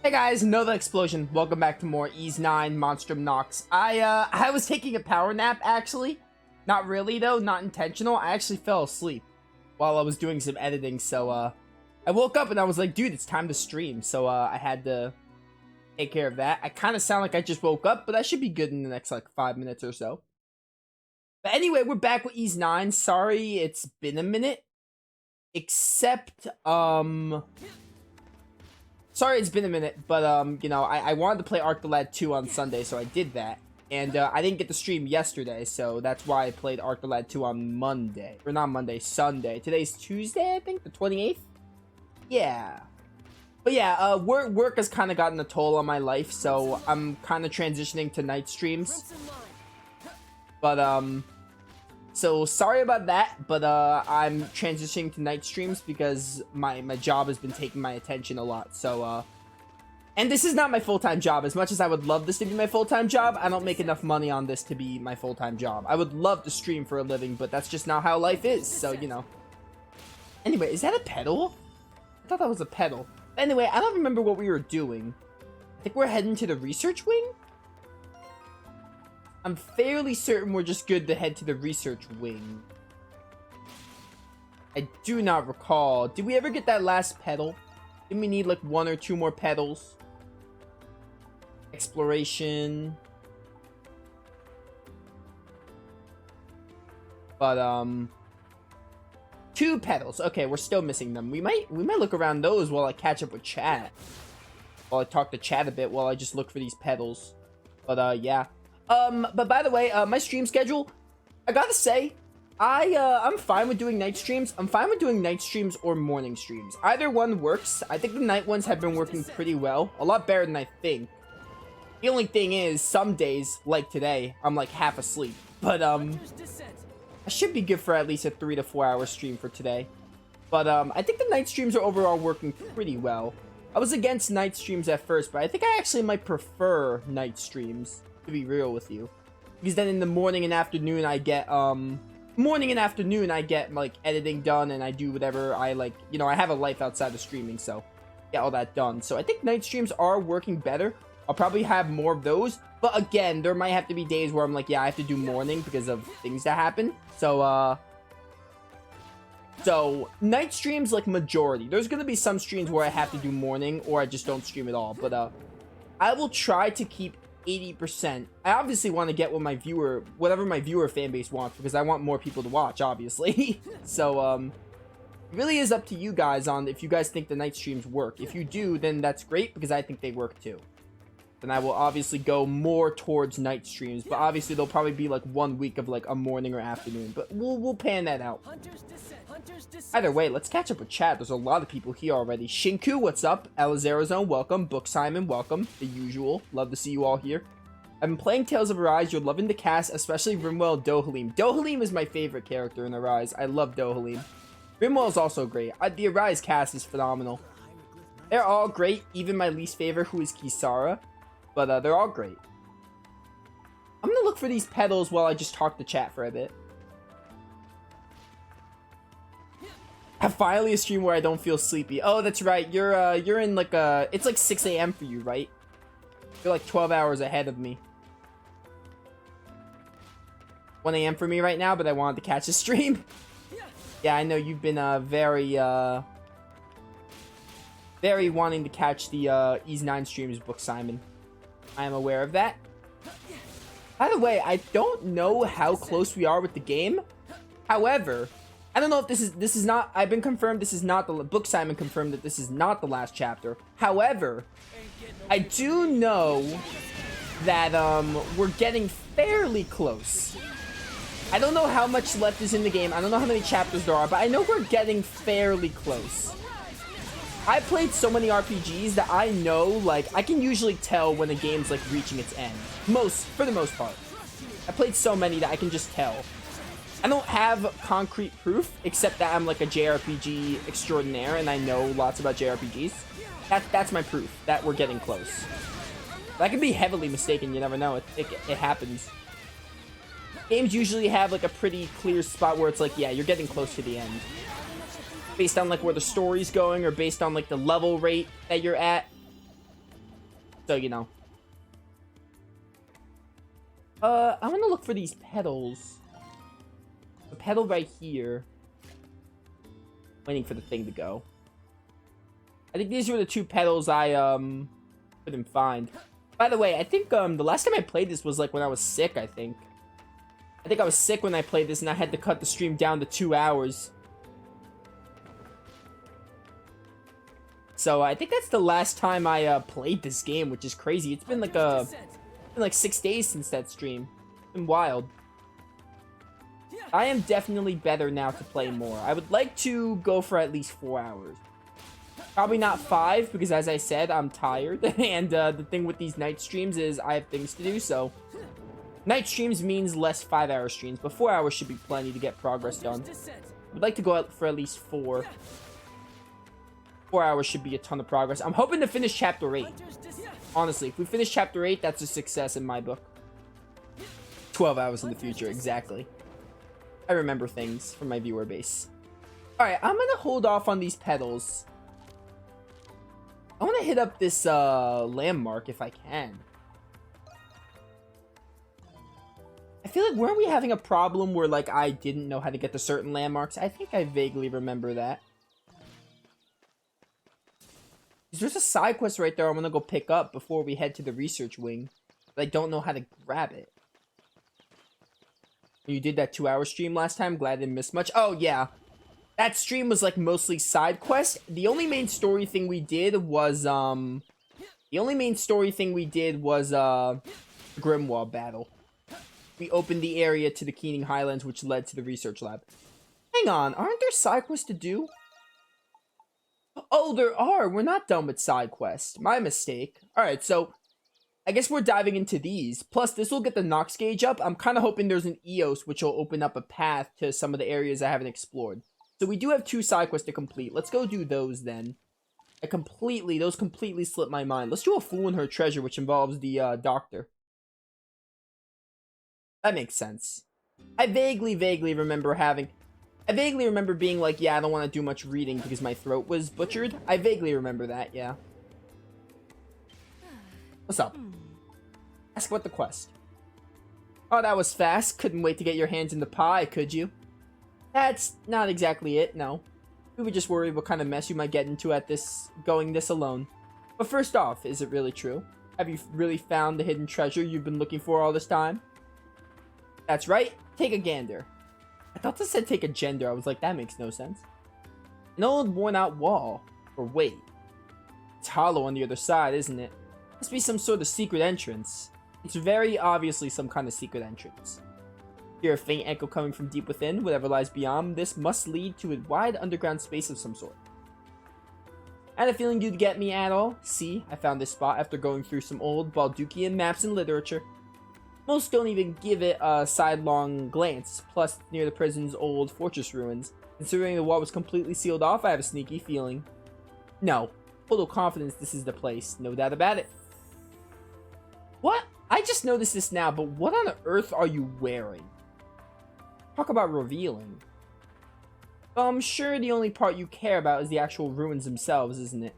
Hey guys, Novaexplosion. Welcome back to more Ease 9 Monstrum Nox. I was taking a power nap actually. Not really though, not intentional. I actually fell asleep while I was doing some editing, so I woke up and I was like, dude, it's time to stream. So I had to take care of that. I kind of sound like I just woke up, but I should be good in the next like 5 minutes or so. But anyway, we're back with Ease 9. Sorry it's been a minute. Except sorry it's been a minute, but you know, I wanted to play Arc the Lad 2 on Sunday, so I did that. And I didn't get to stream yesterday, so that's why I played Arc the Lad 2 on Monday. Or not Monday, Sunday. Today's Tuesday, I think, the 28th? Yeah. But yeah, work has kind of gotten a toll on my life, so I'm kind of transitioning to night streams. But, so sorry about that, but I'm transitioning to night streams because my job has been taking my attention a lot. So and this is not my full-time job. As much as I would love this to be my full-time job, I don't make enough money on this to be my full-time job. I would love to stream for a living, but that's just not how life is. So, you know. Anyway, is that a pedal? I thought that was a pedal. Anyway, I don't remember what we were doing. I think we're heading to the research wing? I'm fairly certain we're just good to head to the research wing. I do not recall. Did we ever get that last pedal? Didn't we need like 1 or 2 more pedals? Exploration. But 2 pedals. Okay, we're still missing them. We might look around those while I catch up with chat. While I talk to chat a bit while I just look for these pedals. But yeah. But by the way, my stream schedule, I gotta say, I'm fine with doing night streams. I'm fine with doing night streams or morning streams. Either one works. I think the night ones have been working pretty well. A lot better than I think. The only thing is, some days, like today, I'm like half asleep. But, I should be good for at least a 3 to 4 hour stream for today. But, I think the night streams are overall working pretty well. I was against night streams at first, but I think I actually might prefer night streams, to be real with you. Because then in the morning and afternoon I get like editing done and I do whatever I like, you know, I have a life outside of streaming, so get all that done. So I think night streams are working better. I'll probably have more of those, but again, there might have to be days where I'm like, yeah, I have to do morning because of things that happen. So night streams like majority. There's gonna be some streams where I have to do morning or I just don't stream at all, but I will try to keep 80%. I obviously want to get what whatever my viewer fan base wants, because I want more people to watch, obviously. So it really is up to you guys on if you guys think the night streams work. If you do, then that's great, because I think they work too. Then I will obviously go more towards night streams, but obviously there'll probably be like 1 week of like a morning or afternoon, but we'll pan that out. Either way, let's catch up with chat. There's a lot of people here already. Shinku, what's up? Alizarozone, welcome. Book Simon, welcome. The usual. Love to see you all here. I've been playing Tales of Arise. You're loving the cast, especially Rimwell Dohalim. Dohalim is my favorite character in Arise. I love Dohalim. Rimwell is also great. The Arise cast is phenomenal. They're all great, even my least favorite, who is Kisara. But they're all great. I'm gonna look for these pedals while I just talk to chat for a bit. Have finally a stream where I don't feel sleepy. Oh, that's right. You're in like it's like 6 a.m. for you, right? You're like 12 hours ahead of me. 1 a.m. for me right now, but I wanted to catch a stream. Yeah, I know you've been very wanting to catch the Ease 9 streams, Book Simon. I am aware of that. By the way, I don't know how close we are with the game. However, I don't know if this is not, I've been confirmed this is not the, Book Simon confirmed that this is not the last chapter. However, I do know that we're getting fairly close. I don't know how much left is in the game. I don't know how many chapters there are, but I know we're getting fairly close. I played so many RPGs that I know, like, I can usually tell when a game's, like, reaching its end. For the most part. I played so many that I can just tell. I don't have concrete proof, except that I'm, like, a JRPG extraordinaire, and I know lots about JRPGs. That's my proof, that we're getting close. But I could be heavily mistaken, you never know, it happens. Games usually have, like, a pretty clear spot where it's like, yeah, you're getting close to the end. Based on like where the story's going or based on like the level rate that you're at. So, you know. I want to look for these petals. The petal right here. Waiting for the thing to go. I think these were the 2 petals I, couldn't find. By the way, I think, the last time I played this was, like, when I was sick, I think. I think I was sick when I played this, and I had to cut the stream down to 2 hours. So, I think that's the last time I, played this game, which is crazy. It's been, like, 6 days since that stream. It's been wild. I am definitely better now to play more. I would like to go for at least 4 hours. Probably not 5, because as I said, I'm tired. And the thing with these night streams is I have things to do, so... Night streams means less 5-hour streams, but 4 hours should be plenty to get progress done. I'd like to go out for at least 4. 4 hours should be a ton of progress. I'm hoping to finish Chapter 8. Honestly, if we finish Chapter 8, that's a success in my book. 12 hours in the future, exactly. I remember things from my viewer base. Alright, I'm gonna hold off on these petals. I want to hit up this landmark if I can. I feel like, weren't we having a problem where, like, I didn't know how to get to certain landmarks? I think I vaguely remember that. There's a side quest right there I want to go pick up before we head to the research wing. But I don't know how to grab it. You did that 2-hour stream last time? Glad I didn't miss much. Oh, yeah. That stream was, like, mostly side quest. The only main story thing we did was, the Grimwall battle. We opened the area to the Keening Highlands, which led to the research lab. Hang on, aren't there side quests to do? Oh, there are. We're not done with side quests. My mistake. Alright, so I guess we're diving into these. Plus, this will get the Nox gauge up. I'm kind of hoping there's an Eos, which will open up a path to some of the areas I haven't explored. So we do have 2 side quests to complete. Let's go do those then. Those completely slipped my mind. Let's do a Fool and Her Treasure, which involves the doctor. That makes sense. I vaguely remember being like, yeah, I don't want to do much reading because my throat was butchered. I vaguely remember that, yeah. What's up? Ask about the quest. Oh, that was fast. Couldn't wait to get your hands in the pie, could you? That's not exactly it, no. We were just worried what kind of mess you might get into at going this alone. But first off, is it really true? Have you really found the hidden treasure you've been looking for all this time? That's right, take a gander. I thought this said take a gender. I was like, that makes no sense. An old worn out wall. Or wait. It's hollow on the other side, isn't it? Must be some sort of secret entrance. It's very obviously some kind of secret entrance. Hear a faint echo coming from deep within. Whatever lies beyond this must lead to a wide underground space of some sort. I had a feeling you'd get me at all. See, I found this spot after going through some old Baldukian maps and literature. Most don't even give it a sidelong glance, plus near the prison's old fortress ruins. Considering the wall was completely sealed off, I have a sneaky feeling. No, total confidence this is the place, no doubt about it. What? I just noticed this now, but what on earth are you wearing? Talk about revealing. Well, I'm sure the only part you care about is the actual ruins themselves, isn't it?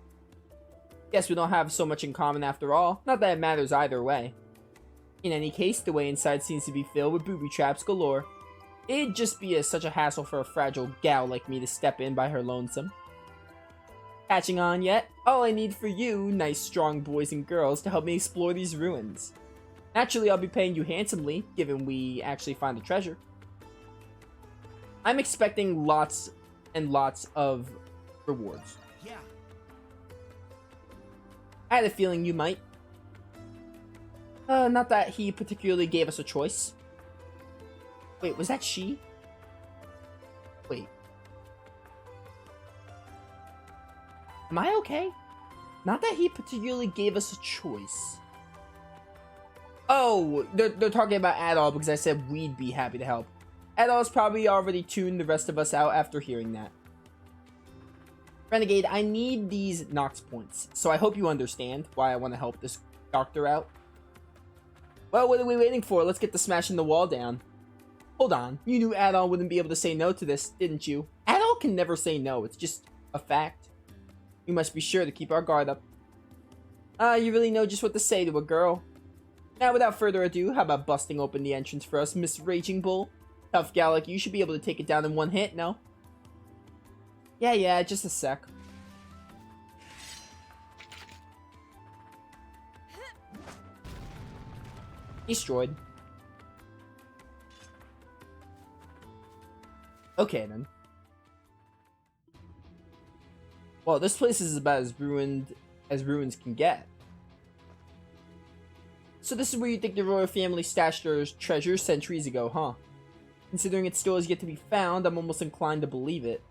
Guess we don't have so much in common after all, not that it matters either way. In any case, the way inside seems to be filled with booby traps galore. It'd just be such a hassle for a fragile gal like me to step in by her lonesome. Catching on yet? All I need for you, nice strong boys and girls, to help me explore these ruins. Naturally, I'll be paying you handsomely, given we actually find the treasure. I'm expecting lots and lots of rewards. Yeah. I had a feeling you might. Not that he particularly gave us a choice. Wait, was that she? Wait. Am I okay? Not that he particularly gave us a choice. Oh, they're talking about Adol because I said we'd be happy to help. Adol's probably already tuned the rest of us out after hearing that. Renegade, I need these Nox points, so I hope you understand why I want to help this doctor out. Well, what are we waiting for? Let's get the smashing the wall down. Hold on, you knew Adol wouldn't be able to say no to this, didn't you? Adol can never say no, it's just a fact. We must be sure to keep our guard up. You really know just what to say to a girl. Now, without further ado, how about busting open the entrance for us, Miss Raging Bull? Tough gal like you should be able to take it down in one hit, no? Yeah, just a sec. Destroyed. Okay, then. Well, this place is about as ruined as ruins can get. So this is where you think the royal family stashed their treasures centuries ago, huh? Considering it still has yet to be found, I'm almost inclined to believe it.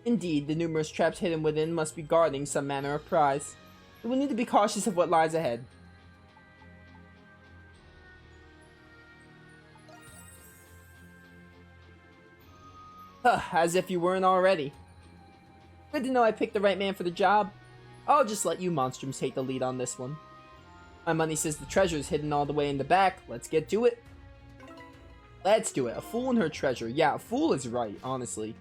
Indeed, the numerous traps hidden within must be guarding some manner of prize. We will need to be cautious of what lies ahead. As if you weren't already. Good to know I picked the right man for the job. I'll just let you Monstrums take the lead on this one. My money says the treasure's hidden all the way in the back. Let's get to it. Let's do it. A fool and her treasure. Yeah, a fool is right, honestly.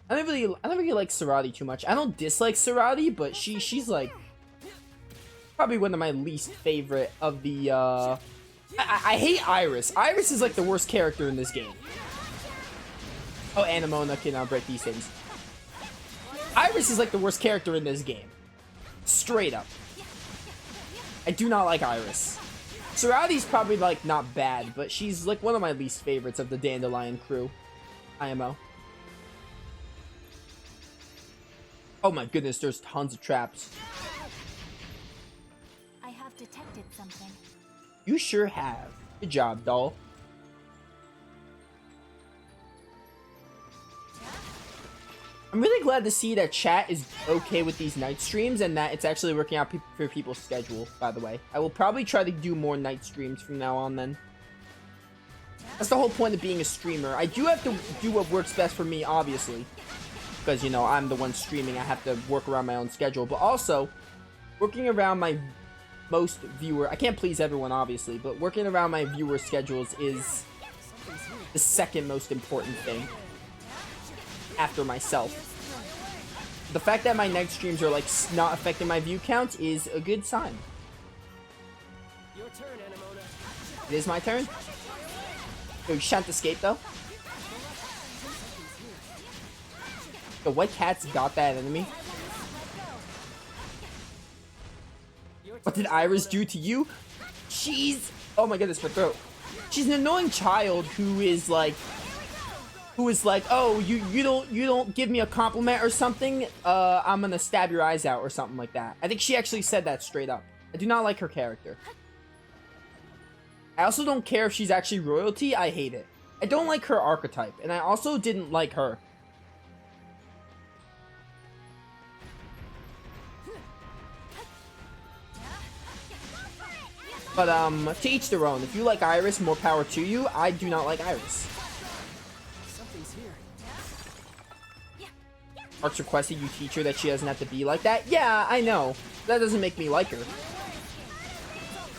I don't really like Saradhi too much. I don't dislike Saradhi, but she's like probably one of my least favorite of the I hate Iris. Iris is like the worst character in this game. Oh, Anemona can break these things. Iris is like the worst character in this game. Straight up. I do not like Iris. Saradhi's probably like not bad, but she's like one of my least favorites of the Dandelion crew. IMO. Oh my goodness, there's tons of traps. I have detected something. You sure have. Good job, doll. I'm really glad to see that chat is okay with these night streams and that it's actually working out for people's schedule, by the way. I will probably try to do more night streams from now on then. That's the whole point of being a streamer. I do have to do what works best for me, obviously. Because, you know, I'm the one streaming. I have to work around my own schedule. But also, working around my most viewer... I can't please everyone, obviously. But working around my viewer schedules is the second most important thing. After myself. The fact that my night streams are like not affecting my view count is a good sign. Your turn, Anemona. It is my turn. Yo, you shan't escape though. The white cat's got that enemy. What did Iris do to you? She's... Oh my goodness, her throat. She's an annoying child who is like, oh, you don't give me a compliment or something, I'm gonna stab your eyes out or something like that. I think she actually said that straight up. I do not like her character. I also don't care if she's actually royalty, I hate it. I don't like her archetype, and I also didn't like her. But, to each their own. If you like Iris, more power to you. I do not like Iris. Arch requested you teach her that she doesn't have to be like that. Yeah, I know. That doesn't make me like her.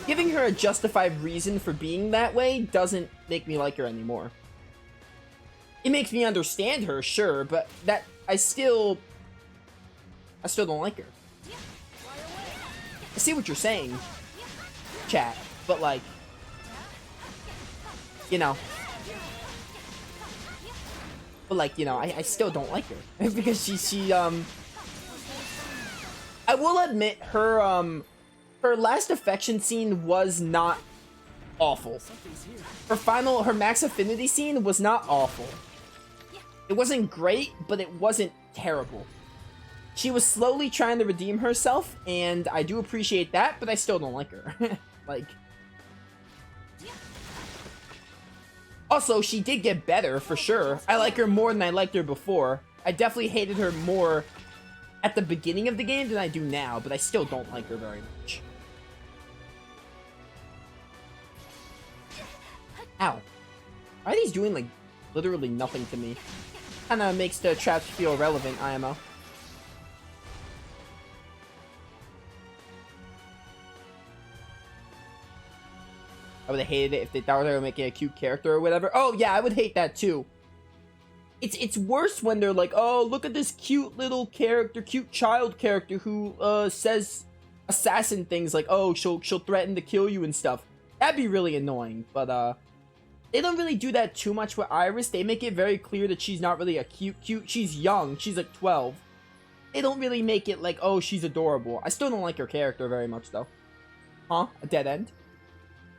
Giving her a justified reason for being that way doesn't make me like her anymore. It makes me understand her, sure, but that I still don't like her. I see what you're saying, chat, but like, you know. But like, you know, I still don't like her. Because she I will admit, her last affection scene was not awful. Her max affinity scene was not awful. It wasn't great, but it wasn't terrible. She was slowly trying to redeem herself, and I do appreciate that, but I still don't like her. Like... Also, she did get better, for sure. I like her more than I liked her before. I definitely hated her more at the beginning of the game than I do now, but I still don't like her very much. Ow. Why are these doing, like, literally nothing to me? Kinda makes the traps feel irrelevant, IMO. I would have hated it if they thought they were making a cute character or whatever. Oh, yeah, I would hate that too. It's worse when they're like, oh, look at this cute little character, cute child character who says assassin things like, oh, she'll threaten to kill you and stuff. That'd be really annoying. But they don't really do that too much with Iris. They make it very clear that she's not really a cute. She's young. She's like 12. They don't really make it like, oh, she's adorable. I still don't like her character very much, though. Huh? A dead end?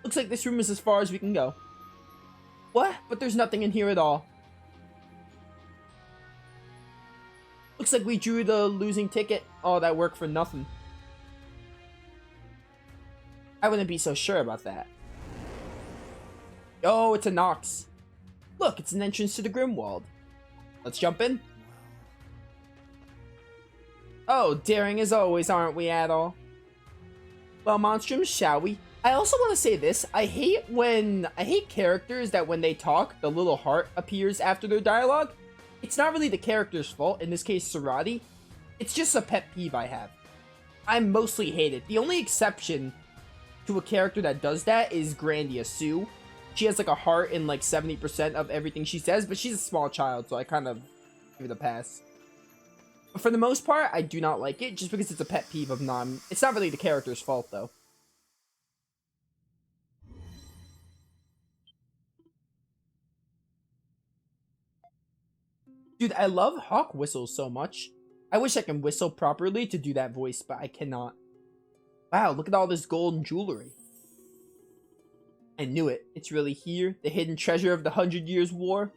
Looks like this room is as far as we can go. What? But there's nothing in here at all. Looks like we drew the losing ticket. Oh, that worked for nothing. I wouldn't be so sure about that. Oh, it's a Nox. Look, it's an entrance to the Grimwald. Let's jump in. Oh, daring as always, aren't we, Adol? Well, Monstrum, shall we? I also want to say this. I hate characters that when they talk, the little heart appears after their dialogue. It's not really the character's fault, in this case, Saradhi. It's just a pet peeve I have. I mostly hate it. The only exception to a character that does that is Grandia Sue. She has like a heart in like 70% of everything she says, but she's a small child, so I kind of give it a pass. But for the most part, I do not like it, just because it's a pet peeve of non... It's not really the character's fault, though. Dude, I love Hawk whistles so much. I wish I can whistle properly to do that voice, but I cannot. Wow, look at all this gold and jewelry. I knew it. It's really here, the hidden treasure of the 100 Years' War.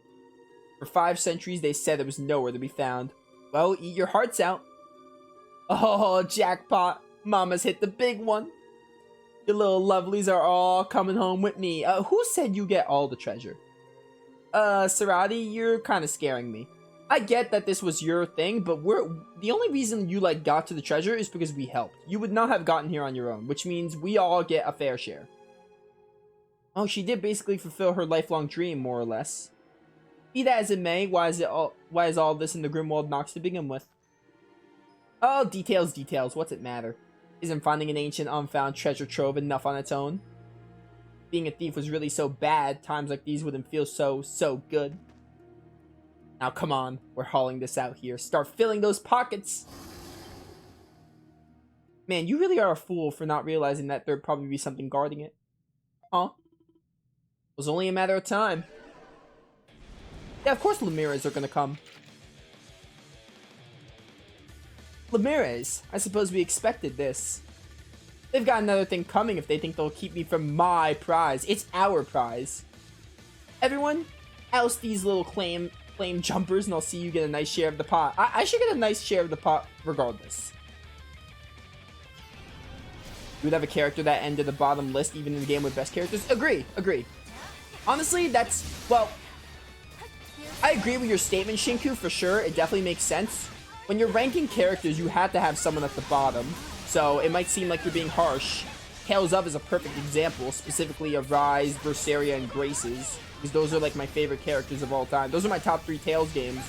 For 5 centuries, they said it was nowhere to be found. Well, eat your hearts out. Oh, jackpot. Mama's hit the big one. Your little lovelies are all coming home with me. Who said you get all the treasure? Saradhi, you're kind of scaring me. I get that this was your thing, but the only reason you, like, got to the treasure is because we helped. You would not have gotten here on your own, which means we all get a fair share. Oh, she did basically fulfill her lifelong dream, more or less. Be that as it may, why is all this in the Grimwald Nox to begin with? Oh, details, what's it matter? Isn't finding an ancient unfound treasure trove enough on its own? Being a thief was really so bad, times like these wouldn't feel so good. Now come on, we're hauling this out here. Start filling those pockets! Man, you really are a fool for not realizing that there'd probably be something guarding it. Huh? It was only a matter of time. Yeah, of course Lemires are gonna come. Lemires, I suppose we expected this. They've got another thing coming if they think they'll keep me from my prize. It's our prize. Everyone, oust these little flame jumpers and I'll see you get a nice share of the pot. I should get a nice share of the pot regardless. You would have a character that ended the bottom list even in the game with best characters? Agree. Honestly, that's, well, I agree with your statement, Shinku, for sure. It definitely makes sense. When you're ranking characters, you have to have someone at the bottom. So it might seem like you're being harsh. Tales of is a perfect example, specifically of Rise, Berseria, and Graces. Because those are like my favorite characters of all time. Those are my top 3 Tales games.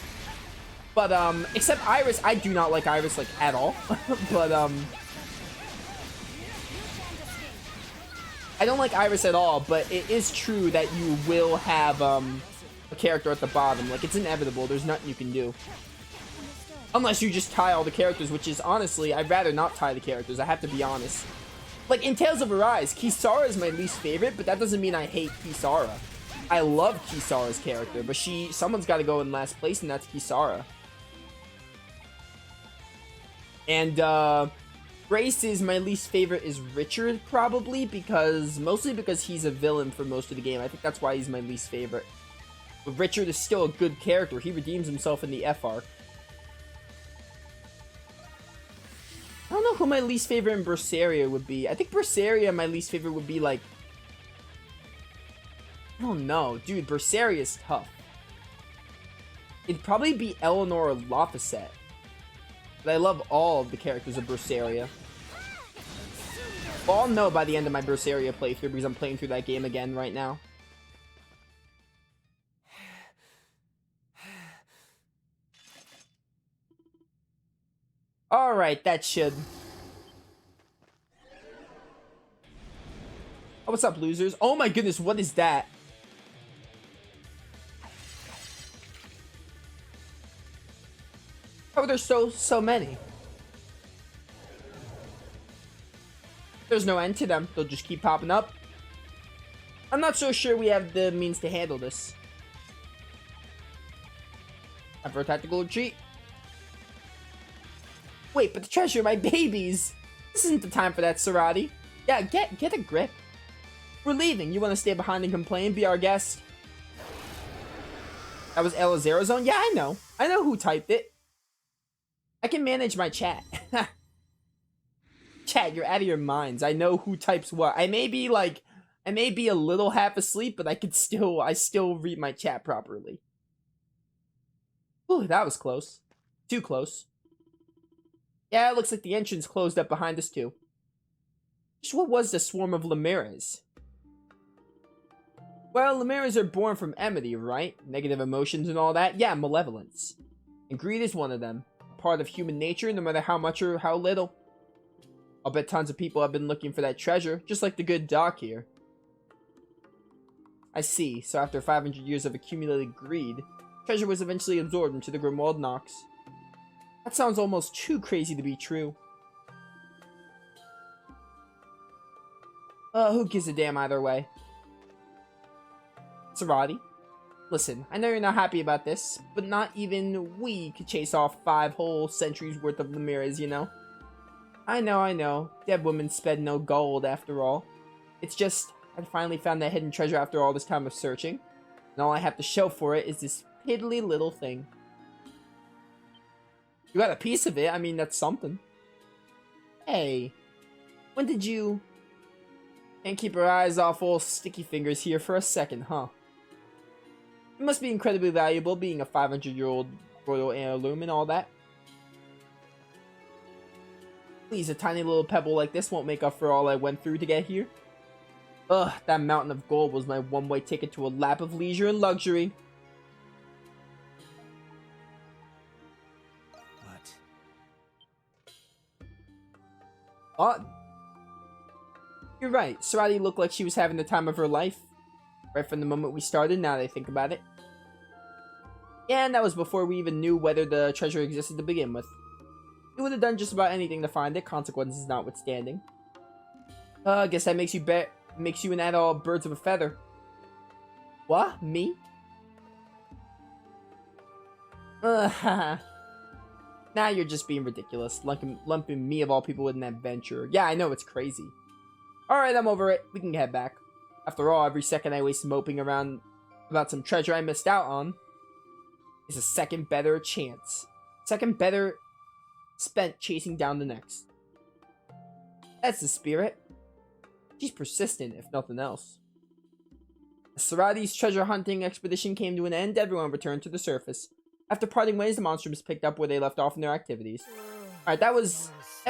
But, except Iris, I do not like Iris, like, at all. But, I don't like Iris at all, but it is true that you will have, a character at the bottom. Like, it's inevitable. There's nothing you can do. Unless you just tie all the characters, which is, honestly, I'd rather not tie the characters. I have to be honest. Like, in Tales of Arise, Kisara is my least favorite, but that doesn't mean I hate Kisara. I love Kisara's character, but someone's got to go in last place, and that's Kisara. And, Grace is my least favorite is Richard, probably, mostly because he's a villain for most of the game. I think that's why he's my least favorite. But Richard is still a good character. He redeems himself in the F arc. I don't know who my least favorite in Berseria would be. I think Berseria, my least favorite would be, like... I don't know. Dude, Berseria is tough. It'd probably be Eleanor or Laphicet. But I love all of the characters of Berseria. Well, I'll know by the end of my Berseria playthrough because I'm playing through that game again right now. Alright, that should... Oh, what's up, losers? Oh my goodness, what is that? How are there so many? There's no end to them. They'll just keep popping up. I'm not so sure we have the means to handle this. Time for a tactical retreat. Wait, but the treasure, my babies! This isn't the time for that, Saradhi. Yeah, get a grip. We're leaving. You want to stay behind and complain? Be our guest. That was Ella's Aerozone? Yeah, I know. I know who typed it. I can manage my chat. Chat, you're out of your minds. I know who types what. I may be a little half asleep, but I still read my chat properly. Ooh, that was close. Too close. Yeah, it looks like the entrance closed up behind us too. Just what was the swarm of Lemiras? Well, Lemiras are born from enmity, right? Negative emotions and all that. Yeah, malevolence. And greed is one of them. A part of human nature, no matter how much or how little. I'll bet tons of people have been looking for that treasure, just like the good Doc here. I see. So after 500 years of accumulated greed, treasure was eventually absorbed into the Grimwald Nox. That sounds almost too crazy to be true. Who gives a damn either way? Saradhi, listen, I know you're not happy about this, but not even we could chase off 5 whole centuries worth of Lemiras, you know? I know. Dead women sped no gold after all. It's just, I finally found that hidden treasure after all this time of searching, and all I have to show for it is this piddly little thing. You got a piece of it, I mean, that's something. Hey, when did you... Can't keep our eyes off old Sticky Fingers here for a second, huh? It must be incredibly valuable being a 500-year-old royal heirloom and all that. Please, a tiny little pebble like this won't make up for all I went through to get here. Ugh, that mountain of gold was my one-way ticket to a lap of leisure and luxury. What? You're right, Saradhi looked like she was having the time of her life. Right from the moment we started, now that I think about it. Yeah, and that was before we even knew whether the treasure existed to begin with. We would have done just about anything to find it, consequences notwithstanding. I guess that makes you and that all birds of a feather. What? Me? Now you're just being ridiculous, lumping me of all people with an adventure. Yeah, I know, it's crazy. Alright, I'm over it. We can head back. After all, every second I waste moping around about some treasure I missed out on is a second better chance. Second better spent chasing down the next. That's the spirit. She's persistent, if nothing else. As Saradhi's treasure hunting expedition came to an end, everyone returned to the surface. After parting ways, the Monstrums picked up where they left off in their activities. Alright, that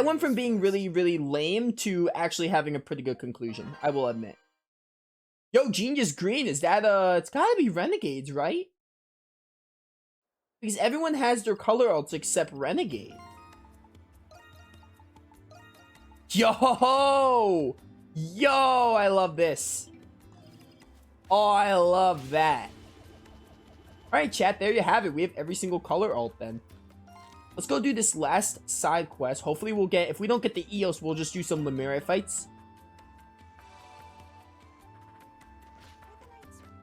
went from being really, really lame to actually having a pretty good conclusion, I will admit. Yo, Genius Green, is that, it's gotta be Renegades, right? Because everyone has their color alts except Renegade. Yo! Yo, I love this. Oh, I love that. Alright, chat, there you have it. We have every single color alt then. Let's go do this last side quest. Hopefully we'll get, if we don't get the EOS, we'll just do some Lemira fights.